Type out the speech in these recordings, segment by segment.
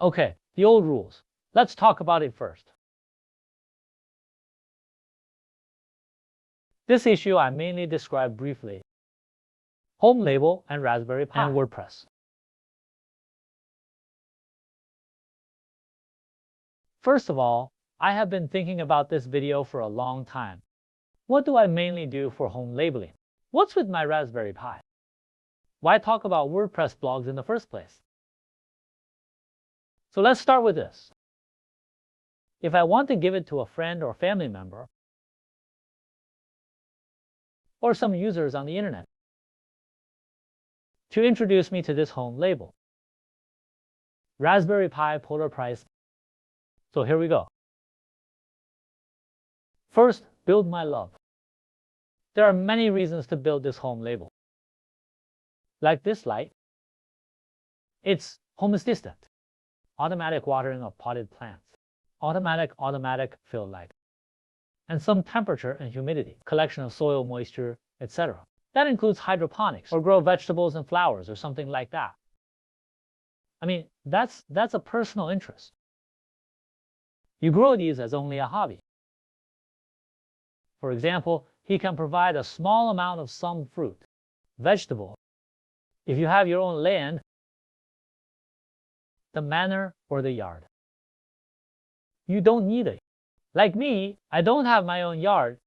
Okay, the old rules. Let's talk about it first. This issue I mainly described briefly. HomeLab and Raspberry Pi and WordPress. First of all, I have been thinking about this video for a long time. What do I mainly do for home labeling? What's with my Raspberry Pi? Why talk about WordPress blogs in the first place? So let's start with this. If I want to give it to a friend or family member, or some users on the internet, to introduce me to this home label, Raspberry Pi Polar Price. So here we go. First, build my love. There are many reasons to build this home label. Like this light. It's home assistant. Automatic watering of potted plants. Automatic fill light. And some temperature and humidity, collection of soil moisture, etc. That includes hydroponics, or grow vegetables and flowers, or something like that. I mean, that's a personal interest. You grow these as only a hobby. For example, he can provide a small amount of some fruit, vegetable. If you have your own land, the manor or the yard. You don't need it. Like me, I don't have my own yard.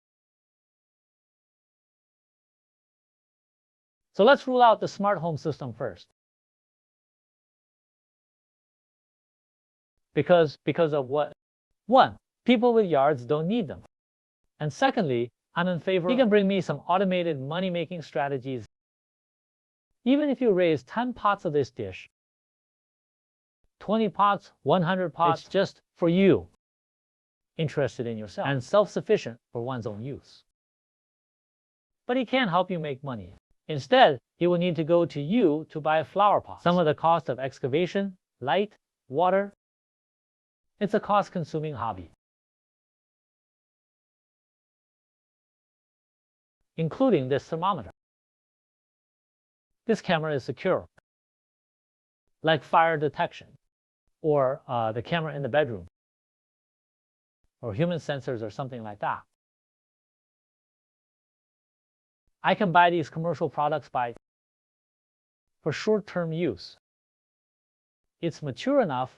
So let's rule out the smart home system first. Because of what? One, people with yards don't need them. And secondly, I'm in favor. He can bring me some automated money-making strategies. Even if you raise 10 pots of this dish, 20 pots, 100 pots, it's just for you, interested in yourself, and self-sufficient for one's own use. But he can't help you make money. Instead, he will need to go to you to buy flower pots. Some of the cost of excavation, light, water. It's a cost-consuming hobby, including this thermometer. This camera is secure, like fire detection, or the camera in the bedroom, or human sensors or something like that. I can buy these commercial products for short-term use. It's mature enough.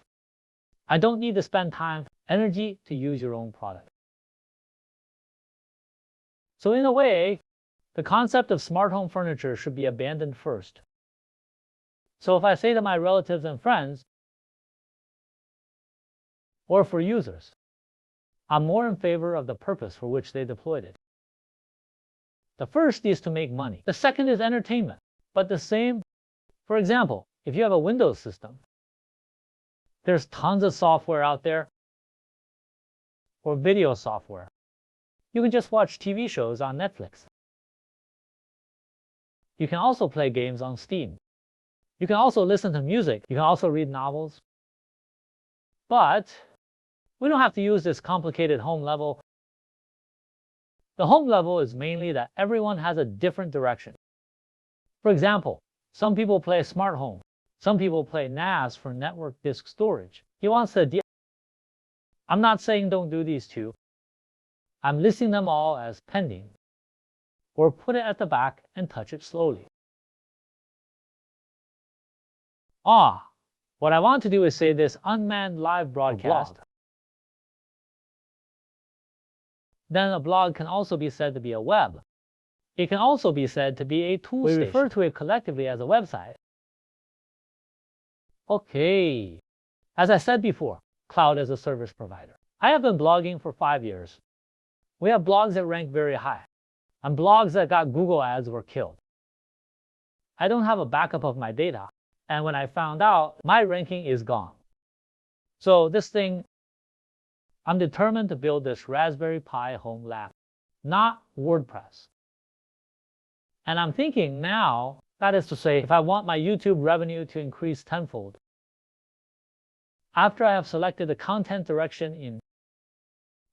I don't need to spend time, energy to use your own product. So in a way, the concept of smart home furniture should be abandoned first. So if I say to my relatives and friends, or for users, I'm more in favor of the purpose for which they deployed it. The first is to make money. The second is entertainment. But the same, for example, if you have a Windows system, there's tons of software out there, or video software. You can just watch TV shows on Netflix. You can also play games on Steam. You can also listen to music. You can also read novels. But we don't have to use this complicated home level. The home level is mainly that everyone has a different direction. For example, some people play smart home. Some people play NAS for network disk storage. He wants to I'm not saying don't do these two. I'm listing them all as pending. Or put it at the back and touch it slowly. What I want to do is say this unmanned live broadcast. Then a blog can also be said to be a web. It can also be said to be a tool station. We refer to it collectively as a website. Okay. As I said before, cloud as a service provider. I have been blogging for 5 years. We have blogs that rank very high, and blogs that got Google ads were killed. I don't have a backup of my data, and when I found out, my ranking is gone. So this thing, I'm determined to build this Raspberry Pi HomeLab, not WordPress. And I'm thinking now, that is to say, if I want my YouTube revenue to increase tenfold, after I have selected the content direction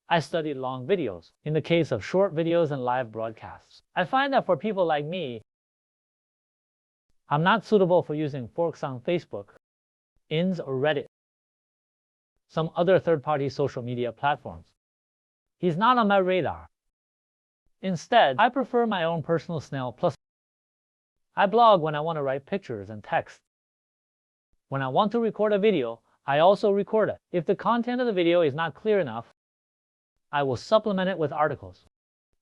I studied long videos, in the case of short videos and live broadcasts. I find that for people like me, I'm not suitable for using forks on Facebook, ins or Reddit. some other third-party social media platforms. He's not on my radar. Instead, I prefer my own personal snail. Plus, I blog when I want to write pictures and text. When I want to record a video, I also record it. If the content of the video is not clear enough, I will supplement it with articles.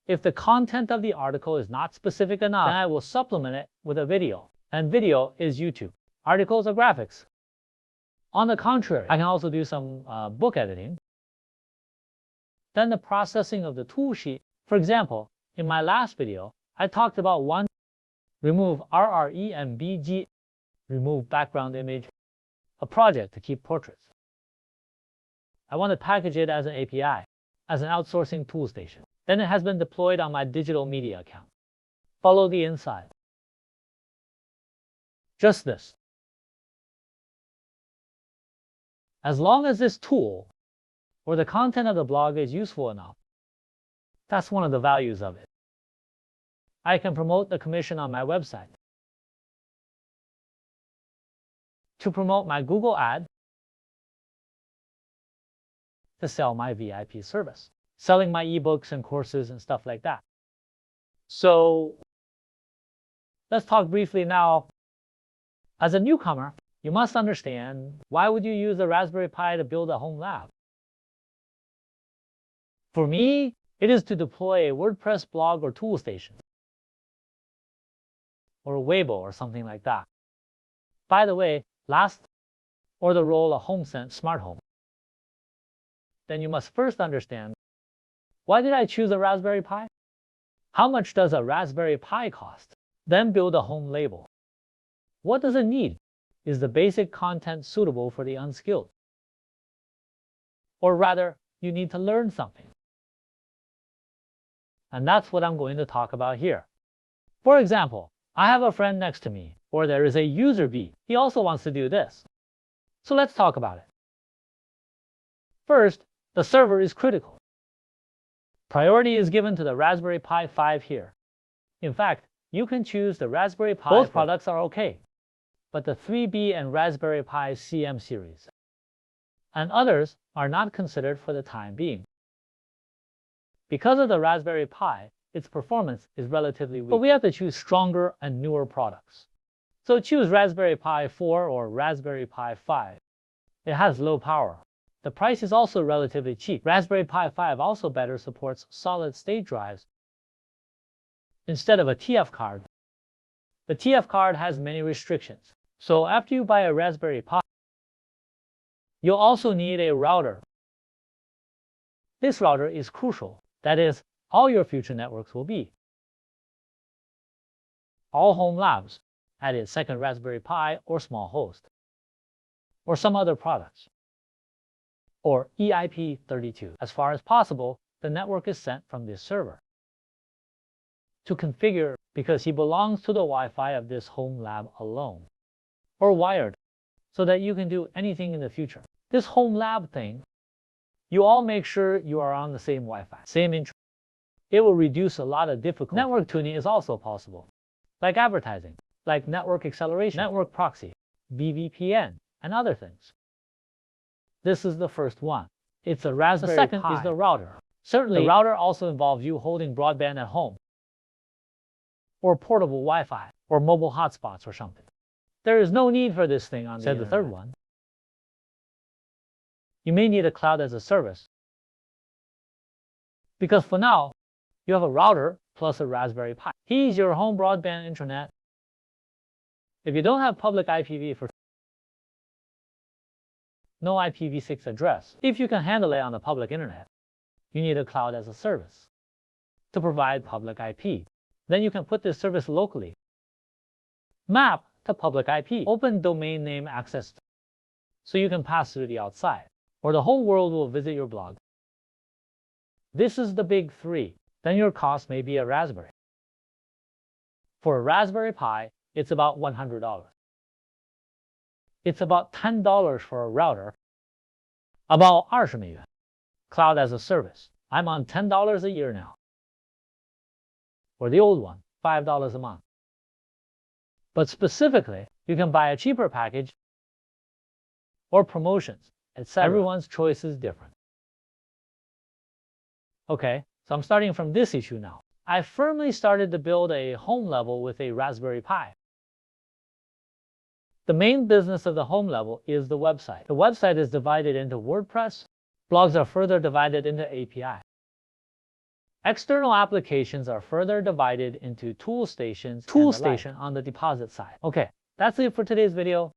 If the content of the article is not specific enough, then I will supplement it with a video. And video is YouTube. Articles are graphics. On the contrary, I can also do some book editing. Then the processing of the tool sheet. For example, in my last video, I talked about remove RREMBG, remove background image, a project to keep portraits. I want to package it as an API, as an outsourcing tool station. Then it has been deployed on my digital media account. Follow the inside. Just this. As long as this tool or the content of the blog is useful enough, that's one of the values of it. I can promote the commission on my website, to promote my Google ad, to sell my VIP service, selling my ebooks and courses and stuff like that. So let's talk briefly now. As a newcomer, you must understand, why would you use a Raspberry Pi to build a HomeLab? For me, it is to deploy a WordPress blog or tool station, or a Weibo or something like that. By the way, or the role of HomeSense smart home. Then you must first understand, why did I choose a Raspberry Pi? How much does a Raspberry Pi cost? Then build a home label. What does it need? Is the basic content suitable for the unskilled? Or rather, you need to learn something. And that's what I'm going to talk about here. For example, I have a friend next to me, or there is a user B. He also wants to do this. So let's talk about it. First, the server is critical. Priority is given to the Raspberry Pi 5 here. In fact, you can choose the Raspberry Pi. Both products are okay, but the 3B and Raspberry Pi CM series, and others are not considered for the time being. Because of the Raspberry Pi, its performance is relatively weak, but we have to choose stronger and newer products. So choose Raspberry Pi 4 or Raspberry Pi 5. It has low power. The price is also relatively cheap. Raspberry Pi 5 also better supports solid-state drives instead of a TF card. The TF card has many restrictions. So after you buy a Raspberry Pi, you'll also need a router. This router is crucial. That is, all your future networks will be. All HomeLabs, add a second Raspberry Pi or small host, or some other products, or EIP32. As far as possible, the network is sent from this server. To configure, because he belongs to the Wi-Fi of this HomeLab alone, or wired, so that you can do anything in the future. This HomeLab thing, you all make sure you are on the same Wi-Fi, same intro. It will reduce a lot of difficulty. Network tuning is also possible, like advertising, like network acceleration, network proxy, VPN, and other things. This is the first one. It's a Raspberry Pi. The second is the router. Certainly, the router also involves you holding broadband at home, or portable Wi-Fi, or mobile hotspots or something. There is no need for this thing on the internet. The third one. You may need a cloud as a service, because for now, you have a router plus a Raspberry Pi. Here's your home broadband internet. If you don't have public IPv for no IPv6 address, if you can handle it on the public internet, you need a cloud as a service to provide public IP. Then you can put this service locally. Map to public IP, open domain name access, so you can pass through the outside, or the whole world will visit your blog. This is the big three. Then your cost may be a Raspberry. For a Raspberry Pi, it's about $100. It's about $10 for a router, about $20. Cloud as a service. I'm on $10 a year now. Or the old one, $5 a month. But specifically, you can buy a cheaper package or promotions. etc. Everyone's choice is different. Okay, so I'm starting from this issue now. I firmly started to build a home level with a Raspberry Pi. The main business of the home level is the website. The website is divided into WordPress. Blogs are further divided into API. External applications are further divided into tool stations on the deposit side. Okay, that's it for today's video.